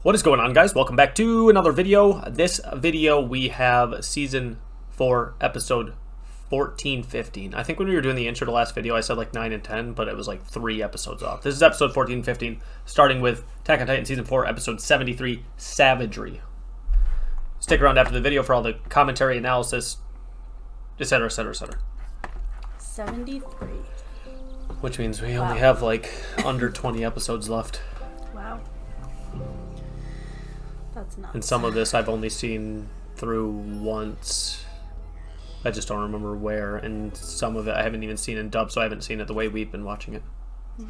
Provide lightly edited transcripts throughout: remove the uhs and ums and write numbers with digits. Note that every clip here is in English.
What is going on, guys? Welcome back to another video. This video we have season 4 episode 14, 15. I think when we were doing the intro to last video I said like 9 and 10, but it was like 3 episodes off. This is episode 14, 15, starting with Attack on Titan season 4 episode 73, Savagery. Stick around after the video for all the commentary, analysis, etc, etc, etc. 73. Which means we only have like under 20 episodes left. Wow. That's nuts. And some of this I've only seen through once. I just don't remember where. And some of it I haven't even seen in dub, so I haven't seen it the way we've been watching it. Yeah.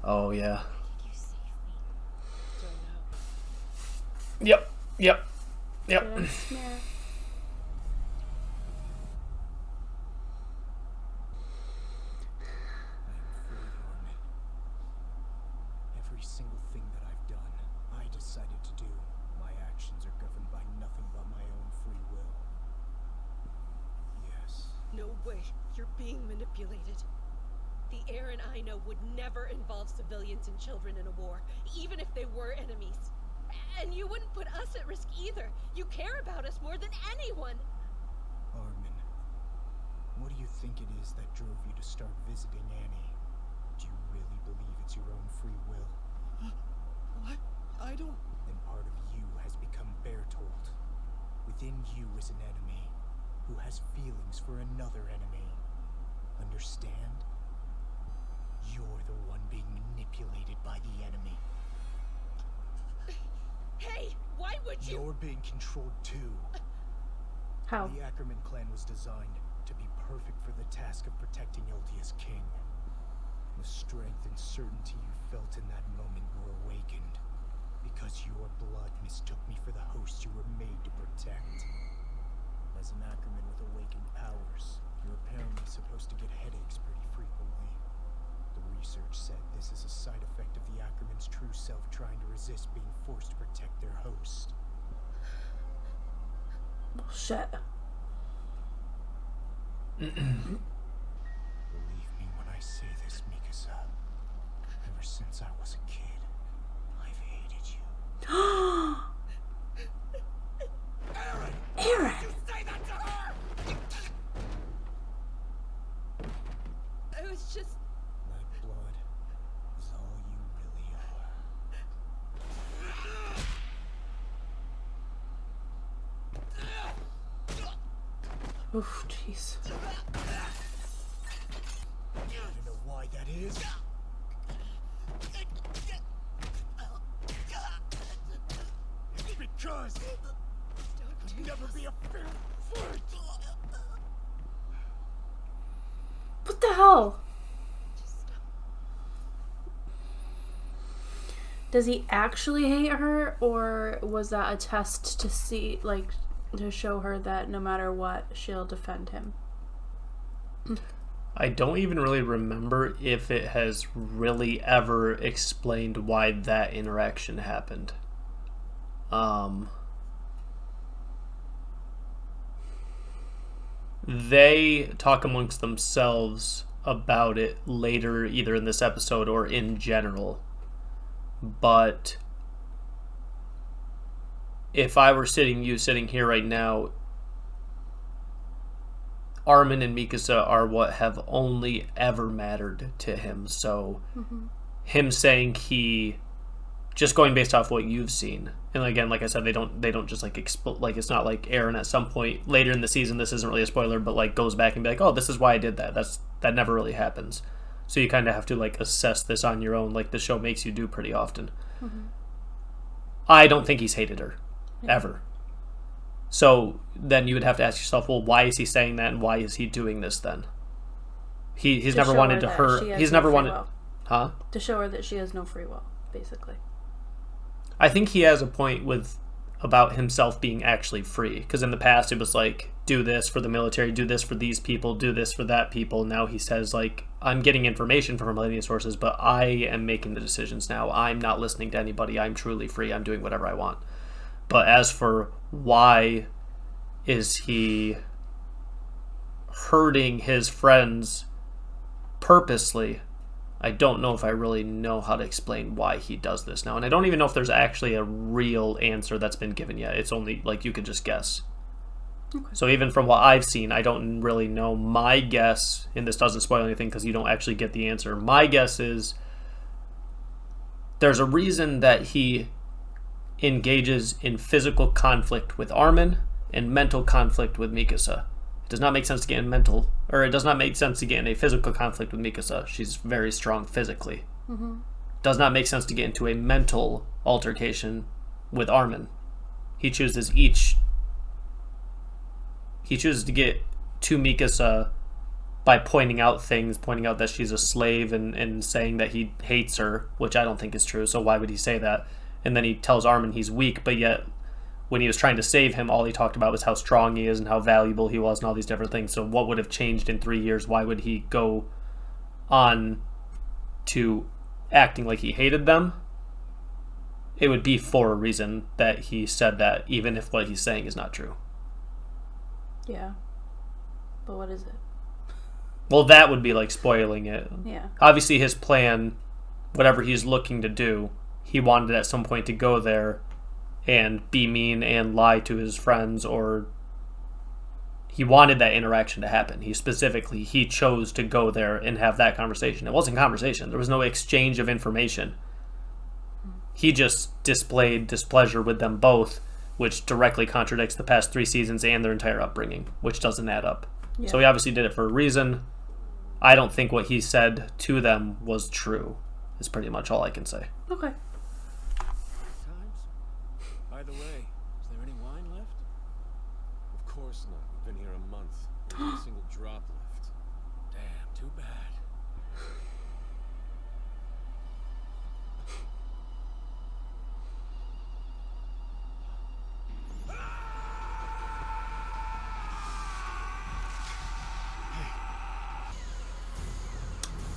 Oh, yeah. Yep. Every single thing that I've done, I decided to do. My actions are governed by nothing but my own free will. Yes. No way. You're being manipulated. The Eren I know would never involve civilians and children in a war, even if they were enemies. And you wouldn't put us at risk either. You care about us more than anyone. Armin, what do you think it is that drove you to start visiting Annie? Do you really believe it's your own free will? What? I don't... Then part of you has become Bertolt. Within you is an enemy who has feelings for another enemy. Understand? You're the one being manipulated by the enemy. Hey, why would you? You're being controlled too. How? The Ackerman clan was designed to be perfect for the task of protecting Eldia's king. The strength and certainty you felt in that moment were awakened because your blood mistook me for the host you were made to protect. As an Ackerman with awakened powers, you're apparently supposed to get headaches pretty frequently. The research said this is a side effect of the Ackerman's true self trying to resist being forced to protect their host. Bullshit. Believe me when I say this, Mikasa. Ever since I was a kid, I've hated you. Eren! You say that to her! I was just... My blood is all you really are. Oof, jeez. You know why that is? It's because you'll never be a fair fight. What the hell? Does he actually hate her, or was that a test to see, like, to show her that no matter what, she'll defend him? I don't even really remember if it has really ever explained why that interaction happened. They talk amongst themselves about it later, either in this episode or in general. But if I were sitting here right now, Armin and Mikasa are what have only ever mattered to him. So him saying just going based off what you've seen, and again, like I said, they don't just like like, it's not like Eren at some point later in the season, this isn't really a spoiler, but like goes back and be like, oh, this is why I did that. That never really happens. So you kind of have to like assess this on your own, like the show makes you do pretty often. I don't think he's hated her ever. So then you would have to ask yourself, well, why is he saying that, and why is he doing this then? He's never wanted to hurt. He's never wanted, huh? To show her that she has no free will, basically. I think he has a point about himself being actually free, because in the past it was like, do this for the military, do this for these people, do this for that people. Now he says, like, I'm getting information from millennial sources, but I am making the decisions now. I'm not listening to anybody. I'm truly free. I'm doing whatever I want. But as for why is he hurting his friends purposely, I don't know if I really know how to explain why he does this now. And I don't even know if there's actually a real answer that's been given yet. It's only, like, you could just guess. Okay. So even from what I've seen, I don't really know. My guess, and this doesn't spoil anything because you don't actually get the answer, my guess is there's a reason that he engages in physical conflict with Armin and mental conflict with Mikasa. It does not make sense to get in mental, or it does not make sense to get in a physical conflict with Mikasa. She's very strong physically. Mm-hmm. Does not make sense to get into a mental altercation with Armin. He chooses to get to Mikasa by pointing out things, pointing out that she's a slave and saying that he hates her, which I don't think is true, so why would he say that? And then he tells Armin he's weak, but yet when he was trying to save him, all he talked about was how strong he is and how valuable he was and all these different things. So what would have changed in 3 years? Why would he go on to acting like he hated them? It would be for a reason that he said that, even if what he's saying is not true. Yeah. But what is it? Well, that would be like spoiling it. Yeah. Obviously his plan, whatever he's looking to do, he wanted at some point to go there and be mean and lie to his friends, or he wanted that interaction to happen. He chose to go there and have that conversation. It wasn't conversation. There was no exchange of information. He just displayed displeasure with them both, which directly contradicts the past 3 seasons and their entire upbringing, which doesn't add up. Yeah. So he obviously did it for a reason. I don't think what he said to them was true, is pretty much all I can say. Okay. By the way, is there any wine left? Of course not. We've been here a month. There's not a single drop left. Damn, too bad.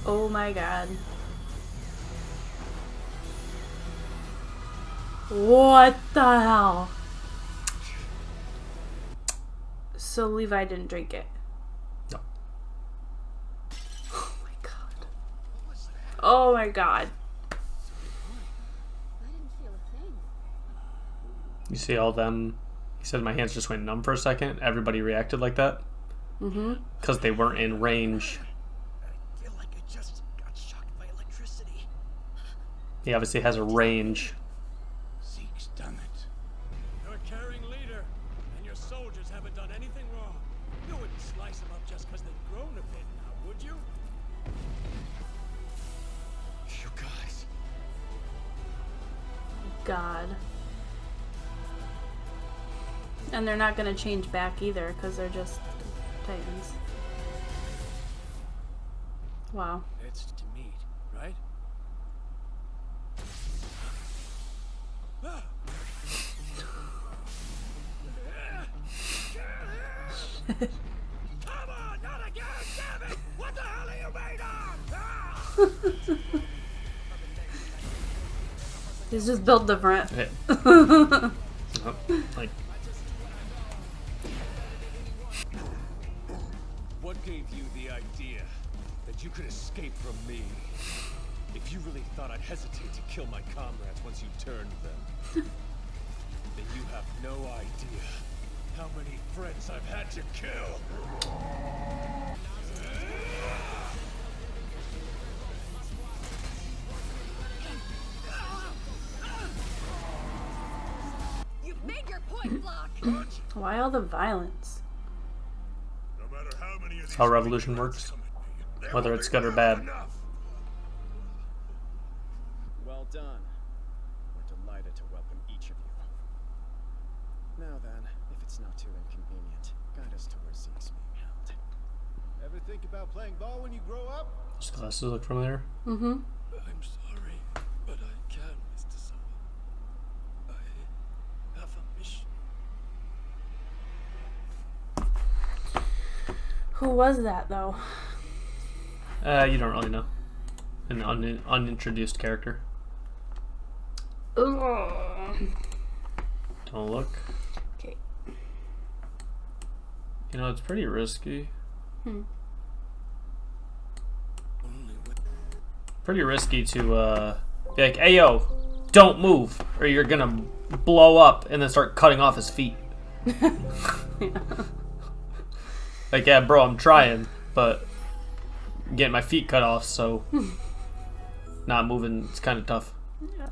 Oh my god. What the hell? So Levi didn't drink it. No. Oh my god. Oh my god. I didn't feel a thing. You see all them... He said my hands just went numb for a second. Everybody reacted like that. Mm-hmm. Because they weren't in range. I feel like I just got shocked by electricity. He obviously has a range. Zeke's done it. You're a caring leader, and your soldiers haven't done anything wrong. You wouldn't slice them up just because they've grown a bit now, would you? You guys. God. And they're not going to change back either because they're just Titans. Wow. It's to meet, right? Come on, not again, damn it! What the hell are you made of? He's just built different. Yeah. Like... What gave you the idea that you could escape from me? If you really thought I'd hesitate to kill my comrades once you turned them, then you have no idea how many friends I've had to kill. You've made your point, Flock. Why all the violence? No matter how many of That's these how revolution works. Whether it's good or bad. Well done. We're delighted to welcome each of you. Now then, if it's not too inconvenient, guide us to where Zeke's being held. Ever think about playing ball when you grow up? Those glasses look familiar. Mm-hmm. I'm sorry, but I can't, Mr. Summer. I have a mission. Who was that, though? You don't really know. An unintroduced character. Ugh. Don't look. Okay. You know, it's pretty risky. Hmm. pretty risky to be like, hey yo, don't move or you're gonna blow up, and then start cutting off his feet. Like, yeah, bro, I'm trying, but I'm getting my feet cut off, so not moving, it's kind of tough. Yeah.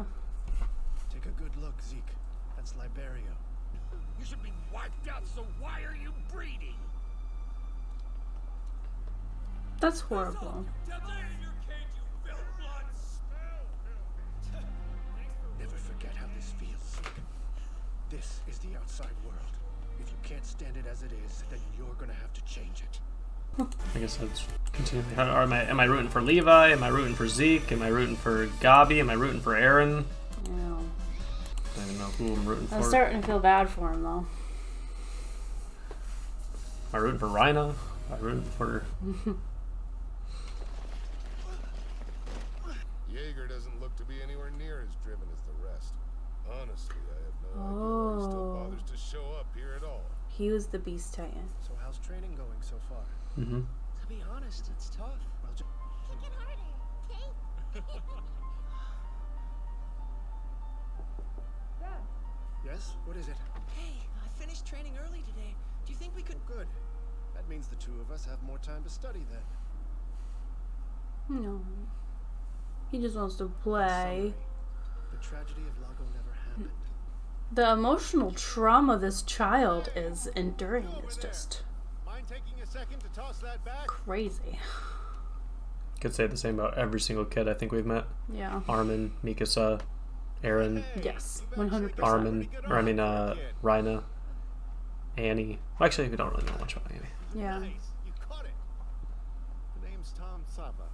Take a good look, Zeke. That's Liberio. You should be wiped out, so why are you breeding? That's horrible. Never forget how this feels, Zeke. This is the outside world. If you can't stand it as it is, then you're gonna have to change it. I guess that's continuing. Am I rooting for Levi? Am I rooting for Zeke? Am I rooting for Gabi? Am I rooting for Eren? Yeah. I don't know who I'm rooting for. I'm starting to feel bad for him though. Am I rooting for Rhina? Am I rooting for... Jaeger doesn't look to be anywhere near as driven as the rest. Honestly, I have no idea why he still bothers to show up here at all. He was the Beast Titan. So how's training going so far? Mm-hmm. To be honest, it's tough. Well, Kick it harder, okay? yes? What is it? Hey, I finished training early today. Do you think we could... Good. That means the two of us have more time to study then. No. He just wants to play. Summary. The tragedy of Lago never happened. The emotional trauma this child is enduring is just Mind taking a second to toss that back? crazy. Could say the same about every single kid I think we've met. Yeah. Armin, Mikasa, Eren, Yes. 100%. Armin, or I mean, Rhina, Annie. Well, actually, we don't really know much about Annie. Yeah. Nice. You caught it. The name's Tom Saba.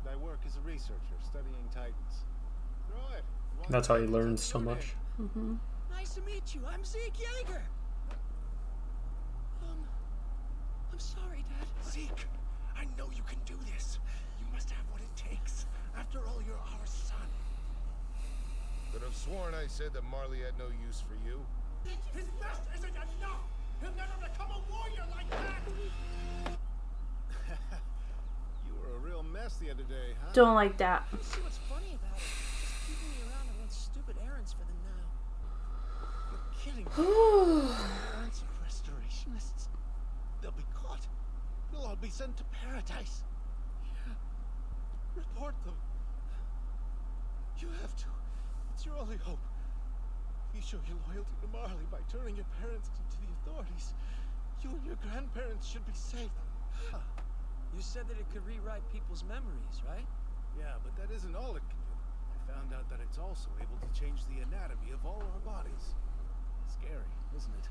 I work as a researcher studying Titans. Throw it. That's how he learns so much. Mm-hmm. Nice to meet you. I'm Zeke Yeager. I'm sorry, Dad. Zeke, I know you can do this. You must have what it takes. After all, you're our son. Could have sworn I said that Marley had no use for you. His best isn't enough! He'll never become a warrior like that! You were a real mess the other day, huh? Don't like that. See what's funny about it? Just keeping me around to run stupid errands for them now. You're kidding me. Errands of restorationists. They'll be caught. They'll all be sent to paradise. Yeah. Report them. You have to. It's your only hope. You show your loyalty to Marley by turning your parents into the authorities. You and your grandparents should be safe. You said that it could rewrite people's memories, right? Yeah, but that isn't all it can do. I found out that it's also able to change the anatomy of all our bodies. Scary, isn't it?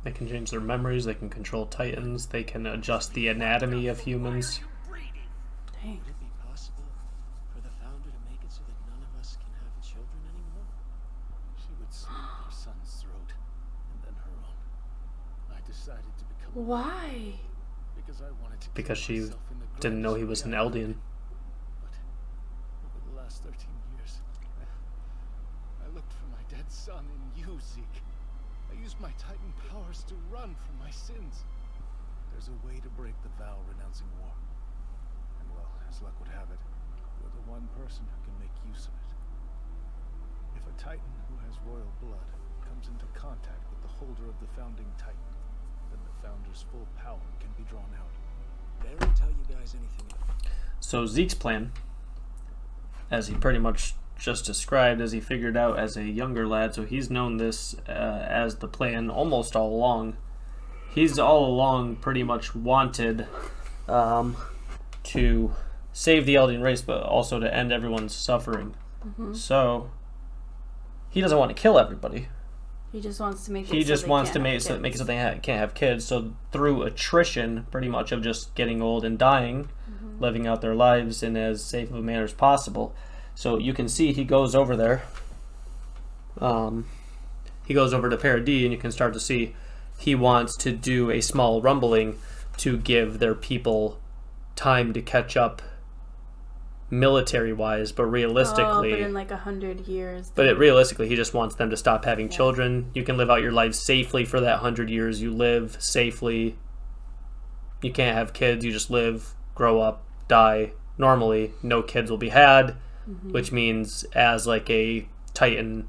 They can change their memories, they can control Titans, they can adjust the anatomy of humans. Dang. Would it be possible for the founder to make it so that none of us can have children anymore? She would slit her son's throat, and then her own. I decided to become a Why? because I wanted to Because kill she myself in the didn't know he greatest was an reality. Eldian. But over the last 13 years, I looked for my dead son in you, Zeke. I used my Titan powers to run from my sins. There's a way to break the vow renouncing war. And well, as luck would have it, you're the one person who can make use of it. If a Titan who has royal blood comes into contact with the holder of the founding Titan, then the founder's full power can be drawn out. Did Eren tell you guys anything else? So Zeke's plan, as he pretty much just described, as he figured out as a younger lad, so he's known this as the plan almost all along. He's all along pretty much wanted to save the Eldian race, but also to end everyone's suffering. Mm-hmm. So he doesn't want to kill everybody. He just wants to make it. He so just they wants can't to have make kids. it so they can't have kids. So through attrition, pretty much of just getting old and dying, living out their lives in as safe of a manner as possible. So you can see he goes over there. He goes over to Paradis, and you can start to see he wants to do a small rumbling to give their people time to catch up military-wise, but realistically... Oh, but in like 100 years. realistically, he just wants them to stop having children. You can live out your life safely for that 100 years. You live safely. You can't have kids. You just live, grow up, die, normally, no kids will be had, which means as like a Titan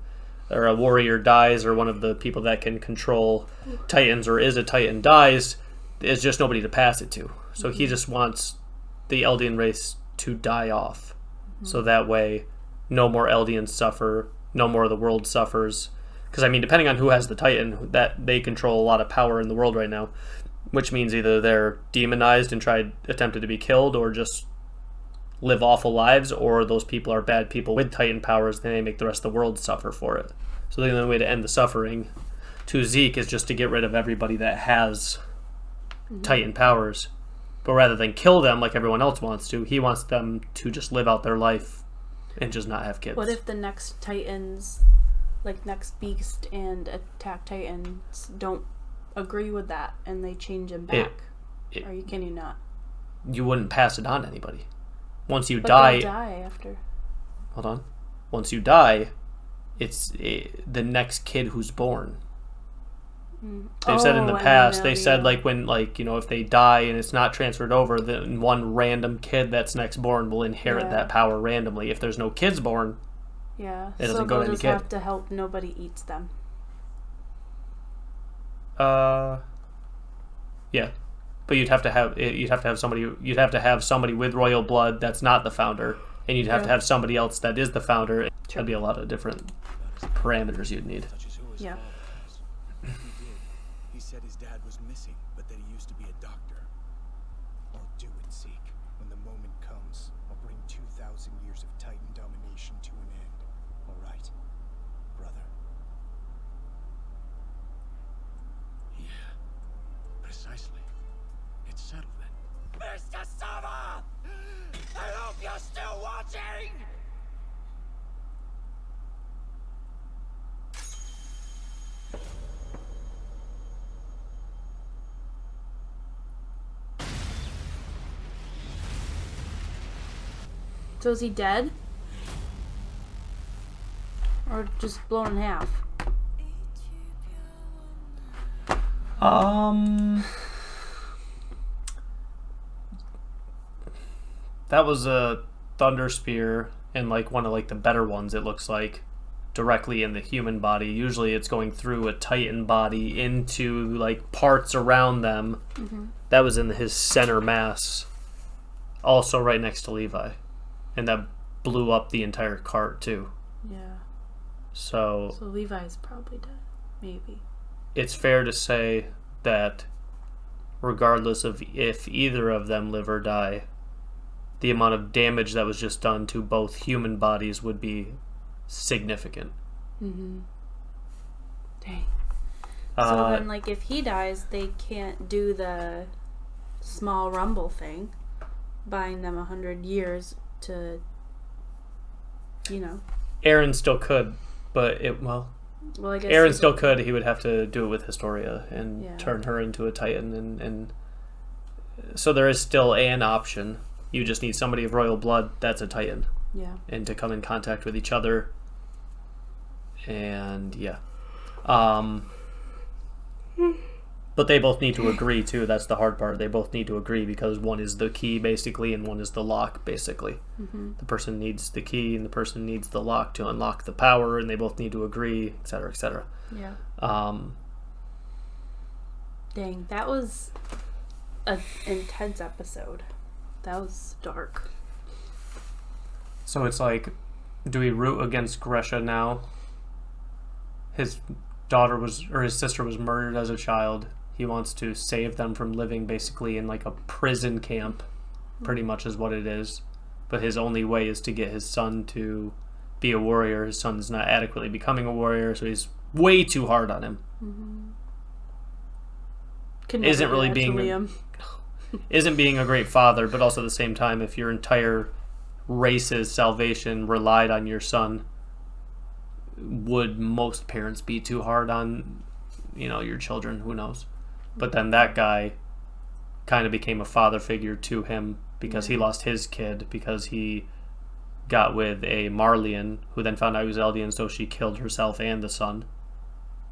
or a warrior dies, or one of the people that can control Titans or is a Titan dies, there's just nobody to pass it to. So he just wants the Eldian race to die off. So that way, no more Eldians suffer, no more of the world suffers. Because, I mean, depending on who has the Titan, that they control a lot of power in the world right now, which means either they're demonized and attempted to be killed, or just live awful lives, or those people are bad people with Titan powers, then they make the rest of the world suffer for it. So the only way to end the suffering to Zeke is just to get rid of everybody that has Titan powers. But rather than kill them like everyone else wants to, he wants them to just live out their life and just not have kids. What if the next Titans, like next Beast and Attack Titans, don't agree with that and they change him back? Can you not? You wouldn't pass it on to anybody. Once you But die... they'll die after. Hold on. Once you die, it's the next kid who's born. They've said in the past, they said like when, like, you know, if they die and it's not transferred over, then one random kid that's next born will inherit that power randomly. If there's no kids born, it doesn't go to any kid. So have to help nobody eats them. Yeah. But you'd have to have somebody with royal blood that's not the founder, and you'd have to have somebody else that is the founder. That'd be a lot of different parameters you'd need. Yeah. He said his dad was missing, but that he used to be a doctor. I'll do it, Zeke. When the moment comes, I'll bring 2,000 years of Titan domination to an end. All right, brother? Yeah, precisely. It's settled then. Mr. Summer! I hope you're still watching! So is he dead? Or just blown in half? That was a thunder spear, and like one of like the better ones, it looks like, directly in the human body. Usually it's going through a Titan body into like parts around them. That was in his center mass, also right next to Levi, and that blew up the entire cart too. Yeah. So Levi's probably dead. Maybe. It's fair to say that regardless of if either of them live or die, the amount of damage that was just done to both human bodies would be significant. Dang. So then, like, if he dies, they can't do the small rumble thing, buying them 100 years to, you know. Eren still could, but I guess Eren still could. He would have to do it with Historia and turn her into a Titan, and so there is still an option. You just need somebody of royal blood that's a Titan. Yeah. And to come in contact with each other. And but they both need to agree too. That's the hard part. They both need to agree because one is the key basically and one is the lock basically. The person needs the key and the person needs the lock to unlock the power, and they both need to agree, etc., etc. Yeah. Dang, that was an intense episode. That was dark. So it's like, do we root against Gresha now? His sister was murdered as a child. He wants to save them from living basically in like a prison camp, pretty much is what it is. But his only way is to get his son to be a warrior. His son is not adequately becoming a warrior, so he's way too hard on him. Isn't really being isn't being a great father, but also at the same time, if your entire race's salvation relied on your son, would most parents be too hard on, your children? Who knows? But then that guy kind of became a father figure to him because he lost his kid because he got with a Marleyan who then found out he was Eldian, so she killed herself and the son.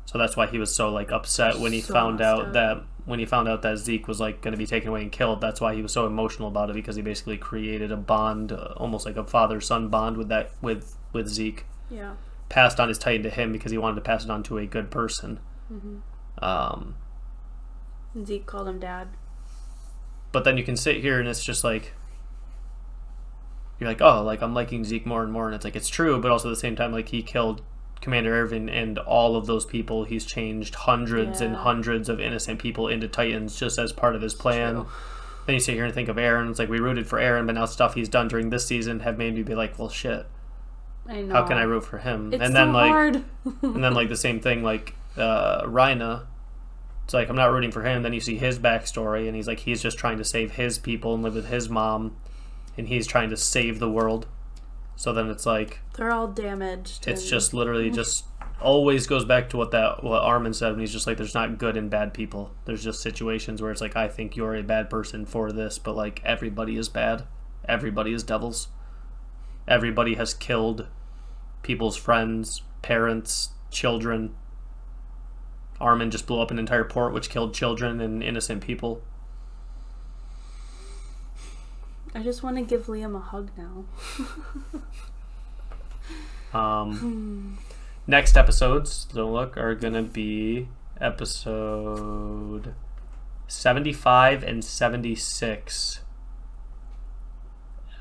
So that's why he was so like upset when he found out that Zeke was like going to be taken away and killed. That's why he was so emotional about it, because he basically created a bond, almost like a father-son bond with Zeke. Yeah. Passed on his Titan to him because he wanted to pass it on to a good person. Zeke called him dad. But then you can sit here and it's just like, you're like, oh, like I'm liking Zeke more and more, and it's like it's true, but also at the same time, like he killed Commander Erwin and all of those people. He's changed hundreds and hundreds of innocent people into Titans just as part of his plan. True. Then you sit here and think of Eren. It's like we rooted for Eren, but now stuff he's done during this season have made me be like, well, shit. I know. How can I root for him? It's and then so like, hard. and then like the same thing, like Rhina. It's like I'm not rooting for him. Then you see his backstory, and he's like he's just trying to save his people and live with his mom, and he's trying to save the world. So then it's like they're all damaged. It's just literally just always goes back to what Armin said when he's just like there's not good and bad people. There's just situations where it's like I think you're a bad person for this, but like everybody is bad. Everybody is devils. Everybody has killed people's friends, parents, children. Armin just blew up an entire port which killed children and innocent people. I just want to give Liam a hug now. Next episodes, don't look, are gonna be episode 75 and 76.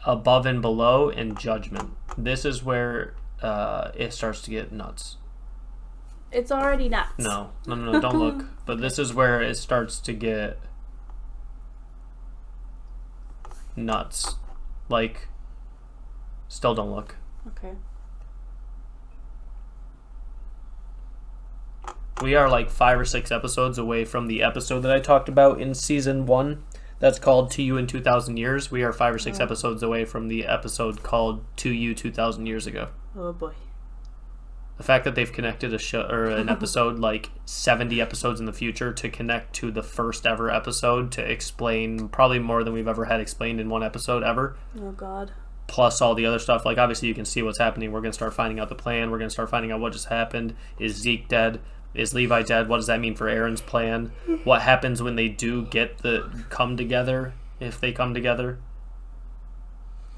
Above and Below and Judgment. This is where it starts to get nuts. It's already nuts. No, don't look. But this is where it starts to get nuts. Like, still don't look. Okay. We are like 5 or 6 episodes away from the episode that I talked about in season 1. That's called To You in 2,000 Years. We are 5 or 6 episodes away from the episode called To You 2,000 Years Ago. Oh boy. The fact that they've connected a show or an episode like 70 episodes in the future to connect to the first ever episode to explain probably more than we've ever had explained in one episode ever. Oh God. Plus all the other stuff. Like obviously you can see what's happening. We're going to start finding out the plan. We're going to start finding out what just happened. Is Zeke dead? Is Levi dead? What does that mean for Eren's plan? What happens when they do get come together? If they come together?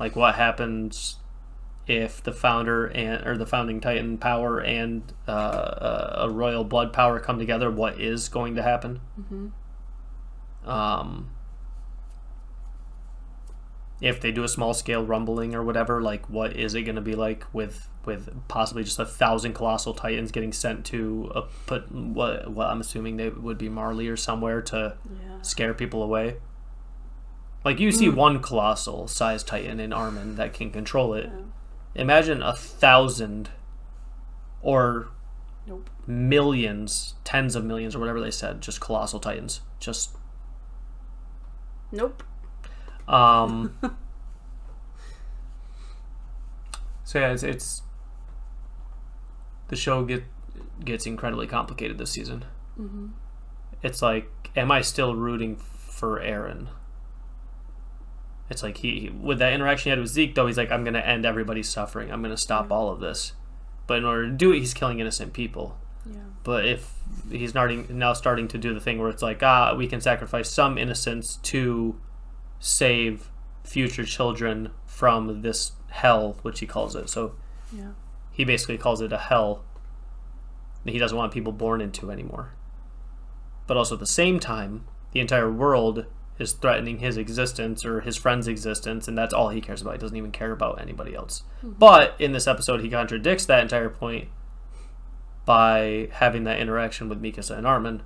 Like what happens if the founder or the founding Titan power and a royal blood power come together? What is going to happen? If they do a small scale rumbling or whatever, like what is it going to be like with possibly just 1,000 colossal Titans getting sent to what I'm assuming they would be Marley or somewhere to scare people away. Like you see one colossal sized Titan in Armin that can control it. Imagine 1,000 or millions, tens of millions or whatever they said, just colossal Titans. Just nope. So yeah, it's the show gets incredibly complicated this season. It's like, am I still rooting for Eren? It's like he with that interaction he had with Zeke, though, he's like, I'm gonna end everybody's suffering. I'm gonna stop all of this. But in order to do it, he's killing innocent people. Yeah. But if he's now starting to do the thing where it's like, we can sacrifice some innocents to save future children from this hell, which he calls it. So he basically calls it a hell that he doesn't want people born into anymore. But also at the same time, the entire world is threatening his existence or his friend's existence, and that's all he cares about. He doesn't even care about anybody else. But in this episode, he contradicts that entire point by having that interaction with Mikasa and Armin,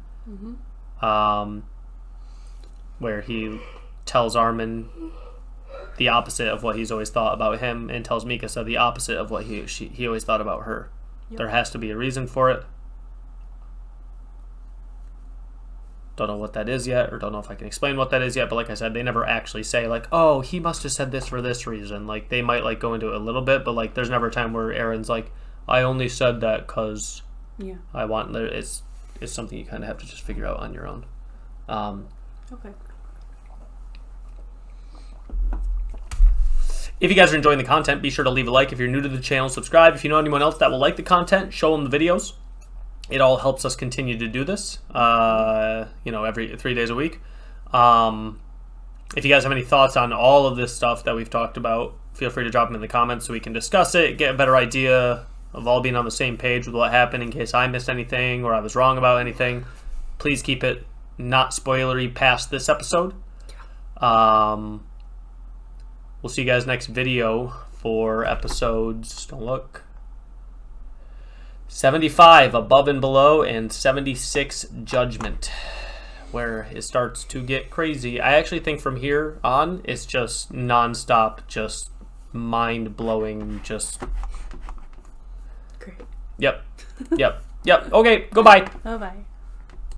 where he tells Armin the opposite of what he's always thought about him, and tells Mikasa the opposite of what he always thought about her. There has to be a reason for it. Don't know what that is yet, or don't know if I can explain what that is yet, but like I said, they never actually say like, oh, he must have said this for this reason. Like they might like go into it a little bit, but like there's never a time where Eren's like, I only said that because I want. It's something you kind of have to just figure out on your own. Okay. If you guys are enjoying the content, be sure to leave a like. If you're new to the channel, subscribe. If you know anyone else that will like the content, show them the videos. It all helps us continue to do this, every 3 days a week. If you guys have any thoughts on all of this stuff that we've talked about, feel free to drop them in the comments so we can discuss it, get a better idea of all being on the same page with what happened in case I missed anything or I was wrong about anything. Please keep it not spoilery past this episode. We'll see you guys next video for episodes, don't look, 75, Above and Below, and 76, Judgment, where it starts to get crazy. I actually think from here on, it's just non-stop, just mind-blowing, just... Great. Yep. Okay, goodbye. Bye-bye.